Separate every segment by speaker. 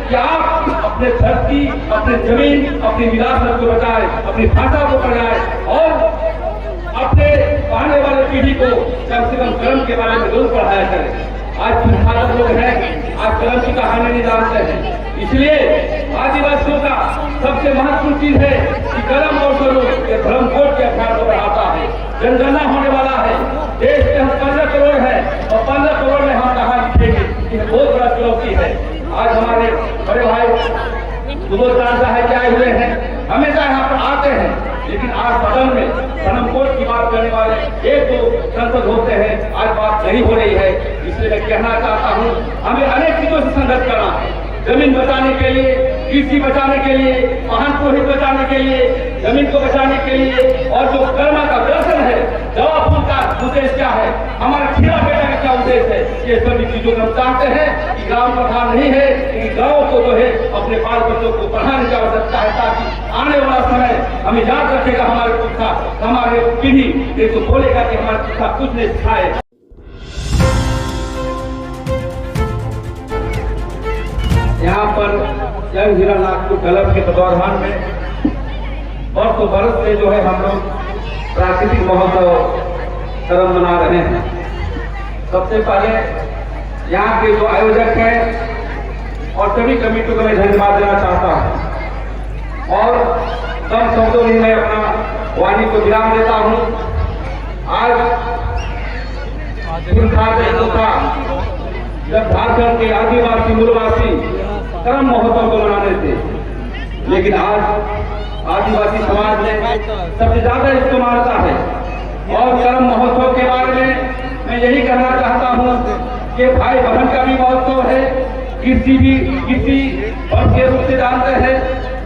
Speaker 1: कि आप अपने धरती, अपने जमीन, अपनी विरासत को बचाए, अपनी भाषा को बचाए और अपने आने वाले पीढ़ी को कम से कम कलम के बारे में जरूर पढ़ाया करें। आज संस्थापक लोग हैं, आज कलम की कहानी नहीं जानते हैं। इसलिए आदिवासियों का सबसे महत्वपूर्ण चीज है कि कलम और स्वरूप ये धर्मकोट के अभ्यास को बढ़ाता है। जनगणना होने वाला है, देश में हम 15 करोड़ है और 15 करोड़ में हम कहाँ लिखेंगे, ये बहुत बड़ा चुनौती है। आज हमारे बड़े भाई सुबोध साहब आए हुए हैं, हमेशा यहाँ पर आते हैं, लेकिन आज सदन में धर्मकोट की बात करने वाले एक दो सांसद होते हैं, आज बात नहीं हो रही है। इसलिए मैं कहना चाहता हूँ, हमें अनेक चीजों से संघर्ष करना है। जमीन बचाने के लिए, कृषि बचाने के लिए, वाहन को हित बचाने के लिए, जमीन को बचाने के लिए, और जो कर्मा का दर्शन है, दवा फूल का उद्देश्य क्या है, हमारा खीरा बेटा का क्या उद्देश्य है, ये सभी चीजों को हम चाहते हैं कि ग्राम प्रधान नहीं है, कि गाँव को जो है अपने बाल बच्चों को पढ़ाने की आवश्यकता है, ताकि आने वाला समय हमें याद रखेगा हमारे पुरखा, हमारे पीढ़ी ये तो बोलेगा कि हमारे पुरखा कुछ नहीं सिखाए। यहाँ पर जंग हीरानाथपुर कलम के तत्वाधान में वर्षों बरस से जो है हम लोग प्राकृतिक महोत्सव कर्म मना रहे हैं। सबसे पहले यहाँ के जो आयोजक हैं और सभी कमेटियों को मैं धन्यवाद देना चाहता हूँ और कम शब्दों में मैं अपना वाणी को विराम देता हूँ। आज जब झारखंड के आदिवासी मूलवासी कर्म महोत्सव को मनाने थे, लेकिन आज आदिवासी समाज ने सबसे ज्यादा इसको मानता है। और कर्म महोत्सव के बारे में मैं यही कहना चाहता हूँ कि भाई बहन का भी महोत्सव है, किसी वर्ग के रूप से जानते हैं।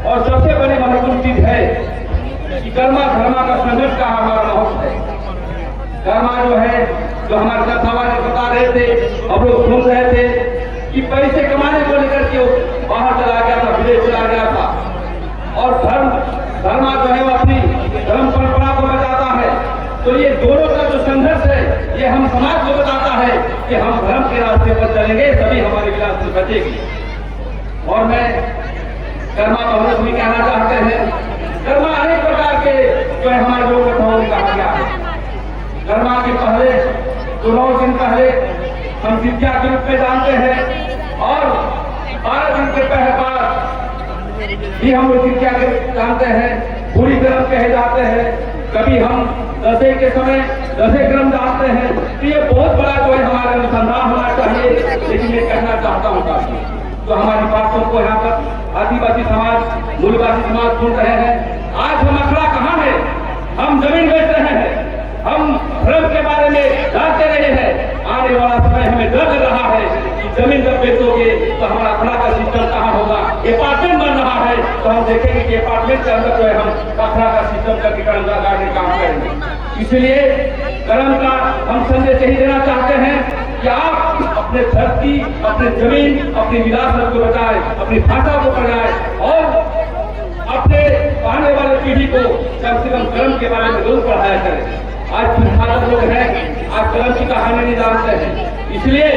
Speaker 1: और सबसे बड़ी महत्वपूर्ण चीज है कि कर्मा धर्मा का संघर्ष का हमारा महोत्सव है। कर्मा जो है, जो हमारे कथा वाले बता रहे थे, हम लोग सुन रहे थे कि पैसे कमाने को लेकर के बाहर चला गया था, विदेश चला गया था। और धर्मा जो है वो अपनी धर्म परंपरा को बचाता है। तो ये दोनों का जो संघर्ष है, ये हम समाज को बताता है कि हम धर्म के रास्ते पर चलेंगे तभी हमारी विरासत बचेगी। और मैं कर्मा बहुरत भी कहना चाहते हैं, कर्मा अनेक प्रकार के जो है हमारे लोग कथाओं में कहा गया है। कर्मा के पहले 9 दिन पहले हम विद्या के रूप में जानते हैं और 12 दिन के पहले बाद भी हम लोग विद्या के जानते हैं, पूरी क्रम कहे जाते हैं। कभी हम दशे के समय 10 क्रम जानते हैं। तो ये बहुत बड़ा जो है हमारा अनुसंधान होना चाहिए। लेकिन ये कहना चाहता हूँ काफी तो हमारी बातों को यहाँ पर आदिवासी समाज, मूलवासी समाज सुन रहे हैं। आज हम अखड़ा कहाँ है, हम जमीन बेच रहे हैं, हम धर्म के बारे में जानते रहे हैं। आने वाला समय हमें डर लग रहा है कि जमीन जब बेचोगे तो हमारा अखड़ा का सिस्टम कहाँ होगा। अपार्टमेंट बन रहा है तो हम देखेंगे कि अपार्टमेंट के अंदर जो है हम अखड़ा का सिस्टम करके काम करेंगे। इसलिए कर्म का हम संदेश यही देना चाहते हैं कि आप अपने धरती, अपने जमीन, अपनी विरासत को बचाए, अपनी भाषा को बचाए और अपने आने वाले पीढ़ी को कम से कम कर्म के बारे में जरूर पढ़ाया करें। आज संस्थापक लोग हैं, आज कलम की कहानी नहीं जानते हैं। इसलिए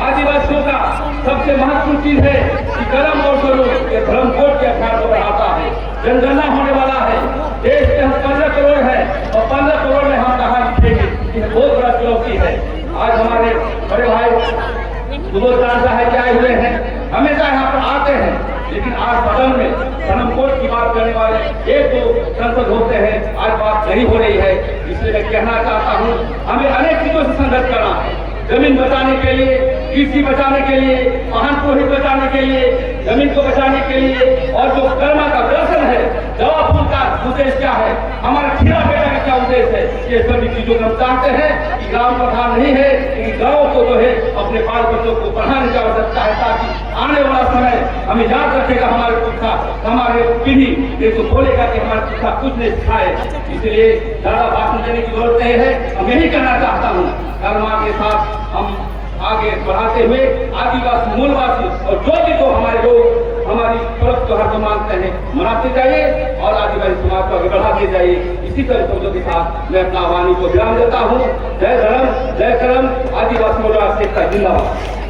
Speaker 1: आदिवासियों का सबसे महत्वपूर्ण चीज है कि कलम और स्वरूप ये धर्मकोट के अभ्यास को बढ़ाता है। जनगणना होने वाला है, देश में हम 15 करोड़ है और 15 करोड़ में हम कहाँ लिखेंगे, ये बहुत बड़ा चुनौती है। आज हमारे बड़े भाई सुबोध साहब आए हुए हैं, हमेशा यहाँ पर आते हैं, लेकिन आज सदन में धर्मकोट की बात करने वाले एक दो सांसद होते हैं, आज बात नहीं हो रही है। इसलिए मैं कहना चाहता हूँ, हमें अनेक चीजों से संघर्ष करना है। जमीन बचाने के लिए, कृषि बचाने के लिए, वाहन को हित बचाने के लिए, जमीन को बचाने के लिए, और जो कर्मा का दर्शन है, दवा फूल का उद्देश्य क्या है, हमारा खीरा बेटा का क्या उद्देश्य है, ये सभी चीजों को हम चाहते हैं कि ग्राम प्रधान नहीं है, कि गाँव को जो है अपने बाल बच्चों को पढ़ाने की आवश्यकता है, ताकि आने वाला समय हमें याद रखेगा हमारे पुरखा, हमारे पीढ़ी ये तो बोलेगा कि हमारे पुरखा कुछ नहीं सिखाए। इसलिए ज्यादा भाषण देने की जरूरत नहीं है। हम यही कहना चाहता हूँ, कर्मा के साथ हम आगे बढ़ाते हुए आदिवासी, मूलवासी और जो भी तो हमारे लोग हमारी पर्व त्योहार को मानते हैं, मनाते जाइए और आदिवासी समाज को आगे बढ़ाते जाइए। इसी तरह शब्दों के साथ मैं अपना वाणी को विराम देता हूँ। जय धर्म, जय कर्म, आदिवासी मूलवासी एकता जिंदाबाद।